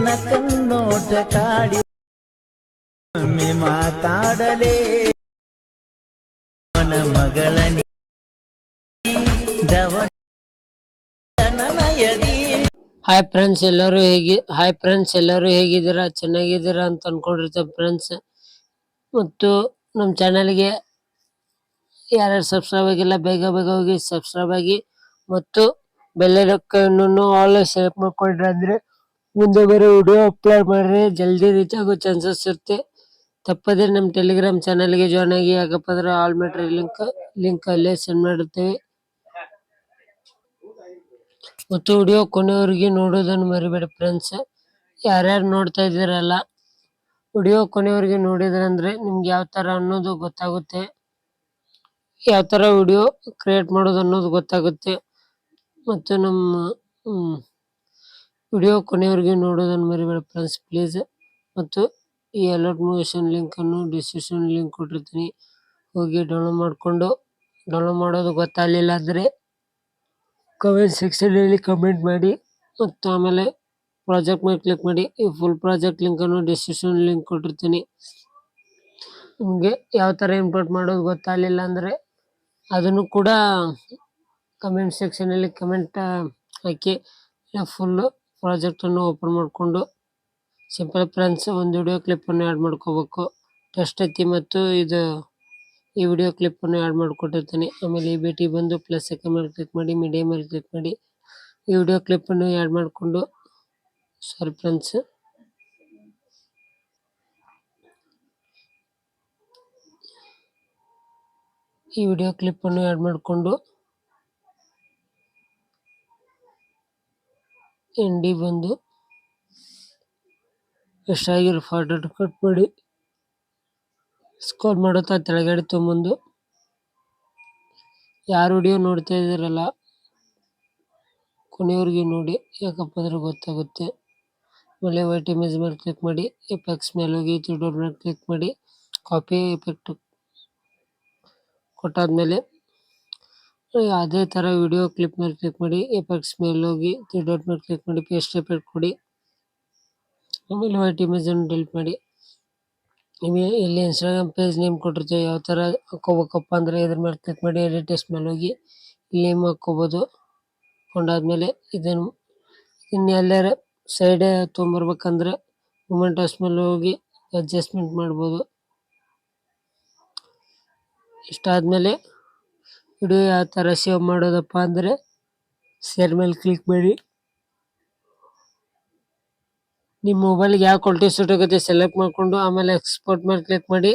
ನಿನ್ನ ಕಣ್ಣೋಟ ಕಾಡಿ ಒಮ್ಮೆ ಮಾತಾಡಲೇ ಅವನ ಮಗಳ ಹಾಯ್ ಫ್ರೆಂಡ್ಸ್ ಎಲ್ಲರೂ ಹೇಗಿದ್ದೀರಾ? ಚೆನ್ನಾಗಿದ್ದೀರಾ ಅಂತ ಅನ್ಕೊಂಡಿರ್ತಾರೆ ಫ್ರೆಂಡ್ಸ್. ಮತ್ತು ನಮ್ಮ ಚಾನಲ್ಗೆ ಯಾರ್ಯಾರು ಸಬ್ಸ್ಕ್ರೈಬ್ ಆಗಿಲ್ಲ ಬೇಗ ಹೋಗಿ ಸಬ್ಸ್ಕ್ರೈಬ್ ಆಗಿ ಮತ್ತು ಬೆಲ್ ಐಕಾನ್ ಆಲ್ ಸೆಲೆಕ್ಟ್ ಮಾಡ್ಕೊಂಡ್ರೆ ಅಂದ್ರೆ ಮುಂದೆ ಬರೋ ವಿಡಿಯೋ ಅಪ್ಲೋಡ್ ಮಾಡ್ರೆ ಜಲ್ದಿ ರೀಚ್ ಆಗೋ ಚಾನ್ಸಸ್ ಇರುತ್ತೆ. ತಪ್ಪದೇ ನಮ್ಮ ಟೆಲಿಗ್ರಾಮ್ ಚಾನಲ್ಗೆ ಜಾಯ್ನ್ ಆಗಿ, ಯಾಕಪ್ಪ ಅಂದ್ರೆ ಆಲ್ ಮೆಟೀರಿಯಲ್ ಲಿಂಕ್ ಅಲ್ಲೇ ಸೆಂಡ್ ಮಾಡಿರ್ತೇವೆ. ಮತ್ತು ವಿಡಿಯೋ ಕೊನೆಯವರೆಗೆ ನೋಡೋದನ್ನು ಮರಿಬೇಡಿ ಫ್ರೆಂಡ್ಸ್. ಯಾರ್ಯಾರು ನೋಡ್ತಾ ಇದ್ದೀರಲ್ಲ, ವಿಡಿಯೋ ಕೊನೆಯವರೆಗೆ ನೋಡಿದ್ರಂದ್ರೆ ನಿಮ್ಗೆ ಯಾವ ತರ ಅನ್ನೋದು ಗೊತ್ತಾಗುತ್ತೆ, ಯಾವ ತರ ವಿಡಿಯೋ ಕ್ರಿಯೇಟ್ ಮಾಡೋದು ಅನ್ನೋದು ಗೊತ್ತಾಗುತ್ತೆ. ಮತ್ತು ನಮ್ಮ ವಿಡಿಯೋ ಕೊನೆಯವರೆಗೆ ನೋಡೋದನ್ನು ಮರಿಬೇಡಿ ಫ್ರೆಂಡ್ಸ್ ಪ್ಲೀಸ್. ಮತ್ತು ಈ ಅಲರ್ಟ್ ಮೋಷನ್ ಲಿಂಕ್ ಅನ್ನು ಡಿಸ್ಕ್ರಿಪ್ಷನ್ ಲಿಂಕ್ ಕೊಟ್ಟಿರ್ತೀನಿ, ಹೋಗಿ ಡೌನ್ಲೋಡ್ ಮಾಡೋದು ಗೊತ್ತಾಗಲಿಲ್ಲ ಅಂದರೆ ಕಮೆಂಟ್ ಸೆಕ್ಷನ್ ಅಲ್ಲಿ ಕಮೆಂಟ್ ಮಾಡಿ. ಮತ್ತು ಆಮೇಲೆ ಪ್ರಾಜೆಕ್ಟ್ ಮೇಲೆ ಕ್ಲಿಕ್ ಮಾಡಿ. ಈ ಫುಲ್ ಪ್ರಾಜೆಕ್ಟ್ ಲಿಂಕ್ ಅನ್ನು ಡಿಸ್ಕ್ರಿಪ್ಷನ್ ಲಿಂಕ್ ಕೊಟ್ಟಿರ್ತೀನಿ. ನಿಮಗೆ ಯಾವ ತರ ಇಂಪೋರ್ಟ್ ಮಾಡೋದು ಗೊತ್ತಾಗಲಿಲ್ಲ ಅಂದ್ರೆ ಅದನ್ನು ಕೂಡ ಕಮೆಂಟ್ ಸೆಕ್ಷನ್ ಅಲ್ಲಿ ಕಮೆಂಟ್ ಹಾಕಿ. ಫುಲ್ ಪ್ರಾಜೆಕ್ಟ್ ಅನ್ನು ಓಪನ್ ಮಾಡಿಕೊಂಡು ಸಿಂಪಲ್ ಫ್ರೆಂಡ್ಸ್ ಒಂದು ವಿಡಿಯೋ ಕ್ಲಿಪ್ ಅನ್ನು ಆಡ್ ಮಾಡ್ಕೋಬೇಕು. ಟೆಸ್ಟ್ ಐತಿ ಮತ್ತು ಈ ವಿಡಿಯೋ ಕ್ಲಿಪ್ ಅನ್ನು ಆಡ್ ಮಾಡ್ಕೊಟ್ಟಿರ್ತೀನಿ. ಆಮೇಲೆ ಈ ಭೇಟಿ ಬಂದು ಪ್ಲಸ್ ಐಕಾನ್ ಮೇಲೆ ಕ್ಲಿಕ್ ಮಾಡಿ, ಮೀಡಿಯಾ ಮೇಲೆ ಕ್ಲಿಕ್ ಮಾಡಿ. ಈ ವಿಡಿಯೋ ಕ್ಲಿಪ್ ಅನ್ನು ಆಡ್ ಮಾಡಿಕೊಂಡು ಫ್ರೆಂಡ್ಸ್ ಈ ವಿಡಿಯೋ ಕ್ಲಿಪ್ ಅನ್ನು ಆಡ್ ಮಾಡಿಕೊಂಡು ಎಂಡಿ ಬಂದು ಎಷ್ಟಾಗಿರೋ ಫೋಟೋ ಕಟ್ ಮಾಡಿ ಸ್ಕ್ರೋಲ್ ಮಾಡುತ್ತಾ ತೆಳಗಡೆ ತೊಗೊಂಬಂದು ಯಾರು ವಿಡಿಯೋ ನೋಡ್ತಾ ಇದ್ದೀರಲ್ಲ ಕೊನೆಯವರೆಗೆ ನೋಡಿ, ಯಾಕಪ್ಪ ಅಂದ್ರೆ ಗೊತ್ತಾಗುತ್ತೆ. ಆಮೇಲೆ ವೈಟ್ ಇಮೇಜ್ ಮೇಲೆ ಕ್ಲಿಕ್ ಮಾಡಿ, ಎಫೆಕ್ಟ್ಸ್ ಮೇಲೆ ಹೋಗಿ ತ್ರೀ ಡಾಟ್ ಮೇಲೆ ಕ್ಲಿಕ್ ಮಾಡಿ, ಕಾಪಿ ಎಫೆಕ್ಟ್ ಕೊಟ್ಟಾದ್ಮೇಲೆ ಅದೇ ತರ ವಿಡಿಯೋ ಕ್ಲಿಪ್ ಮೇಲೆ ಕ್ಲಿಕ್ ಮಾಡಿ, ಎಫೆಕ್ಟ್ಸ್ ಮೇಲೆ ಹೋಗಿ ತ್ರೀ ಡಾಟ್ ಮೇಲೆ ಕ್ಲಿಕ್ ಮಾಡಿ, ಪೇಸ್ಟ್ ಎಫೆಕ್ಟ್ ಕೊಡಿ. ಆಮೇಲೆ ವೈಟ್ ಇಮೇಜ್ ಅನ್ನು ಡಿಲೀಟ್ ಮಾಡಿ. ಇಲ್ಲಿ ಇನ್ಸ್ಟಾಗ್ರಾಮ್ ಪೇಜ್ ನೇಮ್ ಕೊಟ್ಟಿರ್ತೀವಿ, ಯಾವ ತರ ಹಾಕೋಬೇಕಪ್ಪ ಅಂದ್ರೆ ಇದ್ರ ಮೇಲೆ ಕ್ಲಿಕ್ ಮಾಡಿ, ಎಡಿಟರ್ಸ್ ಮೇಲೆ ಹೋಗಿ ಇಲ್ಲಿ ನೇಮ್ ಹಾಕೋಬಹುದು. ಕೊಂಡಾದ್ಮೇಲೆ ಎಲ್ಲರ ಸೈಡ್ ತೊಗೊಂಬರ್ಬೇಕಂದ್ರೆ ಮೂಮೆಂಟ್ ಮೇಲೆ ಹೋಗಿ ಅಡ್ಜಸ್ಟ್ಮೆಂಟ್ ಮಾಡ್ಬೋದು. ಇಷ್ಟಾದ್ಮೇಲೆ ವಿಡಿಯೋ ಯಾವ ತರ ಸೇವ್ ಮಾಡೋದಪ್ಪ ಅಂದ್ರೆ ಶೇರ್ ಮೇಲೆ ಕ್ಲಿಕ್ ಮಾಡಿ. ನಿಮ್ಮ ಮೊಬೈಲ್ಗೆ ಯಾವ ಕ್ವಾಲಿಟಿ ಸೂಟ್ ಆಗುತ್ತೆ ಸೆಲೆಕ್ಟ್ ಮಾಡ್ಕೊಂಡು ಆಮೇಲೆ ಎಕ್ಸ್ಪೋರ್ಟ್ ಮೇಲೆ ಕ್ಲಿಕ್ ಮಾಡಿ.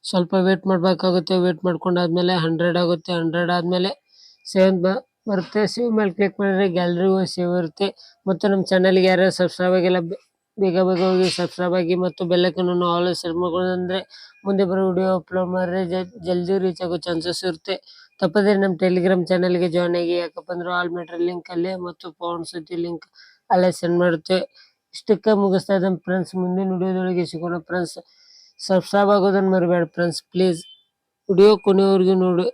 ಸ್ವಲ್ಪ ವೇಟ್ ಮಾಡಬೇಕಾಗುತ್ತೆ. ವೇಟ್ ಮಾಡ್ಕೊಂಡಾದ್ಮೇಲೆ 100 ಆಗುತ್ತೆ. 100 ಆದ್ಮೇಲೆ ಸೇವ್ ಬರುತ್ತೆ. ಸೇವ್ ಮೇಲೆ ಕ್ಲಿಕ್ ಮಾಡಿದ್ರೆ ಗ್ಯಾಲರಿ ಸೇವ್ ಇರುತ್ತೆ. ಮತ್ತು ನಮ್ಮ ಚಾನಲ್ಗೆ ಯಾರು ಸಬ್ಸ್ಕ್ರೈಬ್ ಆಗಿಲ್ಲ ಬೇಗ ಹೋಗಿ ಸಬ್ಸ್ಕ್ರೈಬ್ ಆಗಿ ಮತ್ತು ಬೆಲ್ ಐಕಾನ್ ಅನ್ನು ಆಲ್ ಸೆಟ್ ಮಾಡ್ಕೊಂಡ್ರೆ ಮುಂದೆ ಬರೋ ವಿಡಿಯೋ ಅಪ್ಲೋಡ್ ಮಾಡಿದ್ರೆ ಜಲ್ದಿ ರೀಚ್ ಆಗೋ ಚಾನ್ಸಸ್ ಇರುತ್ತೆ. ತಪ್ಪದೇ ನಮ್ಮ ಟೆಲಿಗ್ರಾಮ್ ಚಾನಲ್ಗೆ ಜಾಯ್ನ್ ಆಗಿ, ಯಾಕಪ್ಪ ಅಂದ್ರೆ ಆಲ್ ಮೆಟೀರಿಯಲ್ ಲಿಂಕ್ ಅಲ್ಲೇ ಮತ್ತು ಫೋನ್ ಸತಿ ಲಿಂಕ್ ಅಲ್ಲೇ ಸೆಂಡ್ ಮಾಡುತ್ತೆ. ಇಷ್ಟಕ್ಕೆ ಮುಗಿಸ್ತಾ ಇದ್ದಾನೆ ಫ್ರೆಂಡ್ಸ್. ಮುಂದಿನ ವಿಡಿಯೋದೊಳಗೆ ಸಿಗೋಣ ಫ್ರೆಂಡ್ಸ್. ಸಬ್ಸ್ಕ್ರೈಬ್ ಆಗೋದನ್ನು ಮರಿಬೇಡಿ ಫ್ರೆಂಡ್ಸ್ ಪ್ಲೀಸ್. ವಿಡಿಯೋ ಕೊನೆಯವರೆಗೂ ನೋಡಿ.